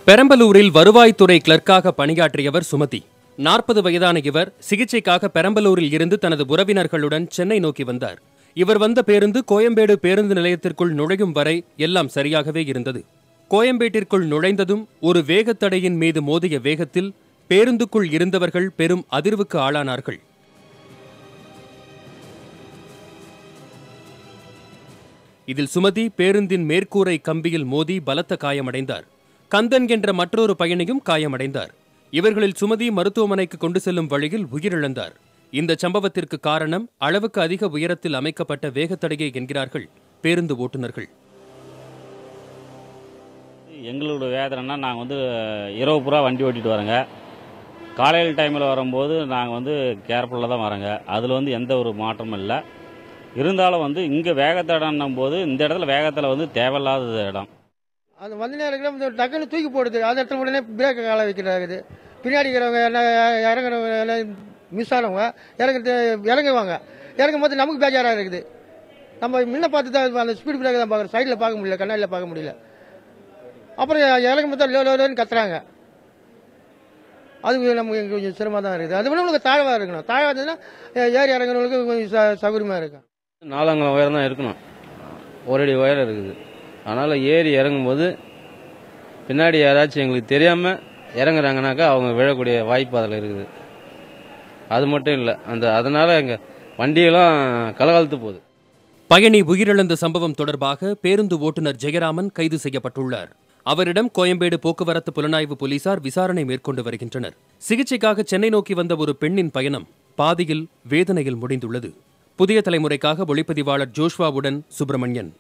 பெரம்பலூரில் வருவாய்த்துறை கிளர்க்காக பணியாற்றியவர் சுமதி. 40 வயதான இவர் சிகிச்சைக்காக பெரம்பலூரில் இருந்து தனது உறவினர்களுடன் சென்னை நோக்கி வந்தார். இவர் வந்த பேருந்து கோயம்பேடு பேருந்து நிலையத்திற்குள் நுழையும் வரை எல்லாம் சரியாகவே இருந்தது. கோயம்பேட்டிற்குள் நுழைந்ததும் ஒரு வேகத்தடையின் மீது மோதிய வேகத்தில் பேருந்துக்குள் இருந்தவர்கள் பெரும் அதிர்வுக்கு ஆளானார்கள். இதில் சுமதி பேருந்தின் மேற்கூரை கம்பியில் மோதி பலத்த காயமடைந்தார். கந்தன் என்ற மற்றொரு பயணியும் காயமடைந்தார். இவர்களில் சுமதி மருத்துவமனைக்கு கொண்டு செல்லும் வழியில் உயிரிழந்தார். இந்த சம்பவத்திற்கு காரணம் அளவுக்கு அதிக உயரத்தில் அமைக்கப்பட்ட வேகத்தடையே என்கிறார்கள் பேருந்து ஓட்டுநர்கள். எங்களோட வேதனைன்னா நாங்கள் இரவு பூரா வண்டி ஓட்டிட்டு வரோங்க. காலையில் டைமில் வரும்போது நாங்கள் கேர்ஃபுல்லாக தான் வரோங்க. அதில் எந்த ஒரு மாற்றமும் இல்லை. இருந்தாலும் இங்கே வேகத்தடன்னும் போது இந்த இடத்துல வேகத்தில் தேவையில்லாத இடம். அது நேரம் டக்குன்னு தூக்கி போடுது. அந்த இடத்துல உடனே பிரேக்கை கால வைக்கிறாங்க. பின்னாடி இருக்கிறவங்க இறங்குறவங்க எல்லாம் மிஸ் ஆனவங்க இறங்குவாங்க. இறங்கும் போது நமக்கு பேஜாராக இருக்குது. நம்ம முன்ன பார்த்து தான் அந்த ஸ்பீட் பிரேக்கை தான் பார்க்குறோம். சைடில் பார்க்க முடியல, கண்ணாடியில் பார்க்க முடியல. அப்புறம் இறங்கும் போது லோன்னு கத்துறாங்க. அது நமக்கு கொஞ்சம் சிரமமாக தான் இருக்குது. அது உங்களுக்கு தாழ்வாக இருக்கணும். தாழ்வாக இருந்ததுன்னா ஏறி இறங்குறவங்களுக்கு கொஞ்சம் சௌகரியமாக இருக்கும். 4 அங்குலம் உயரம் தான் இருக்கணும். ஒரு அடி உயரம் இருக்குது. அதனால் ஏறி இறங்கும்போது பின்னாடி யாராச்சும் எங்களுக்கு தெரியாமல் இறங்குறாங்கனாக்கா அவங்க விழக்கூடிய வாய்ப்பு அதில் இருக்குது. அது மட்டும் இல்லை, அதனால எங்கள் வண்டியெல்லாம் கலகலத்து போகுது. பயணி உயிரிழந்த சம்பவம் தொடர்பாக பேருந்து ஓட்டுநர் ஜெயராமன் கைது செய்யப்பட்டுள்ளார். அவரிடம் கோயம்பேடு போக்குவரத்து புலனாய்வு போலீசார் விசாரணை மேற்கொண்டு வருகின்றனர். சிகிச்சைக்காக சென்னை நோக்கி வந்த ஒரு பெண்ணின் பயணம் பாதியில் வேதனையில் முடிந்துள்ளது. புதிய தலைமுறைக்காக ஒளிப்பதிவாளர் ஜோஷ்வாவுடன் சுப்பிரமணியன்.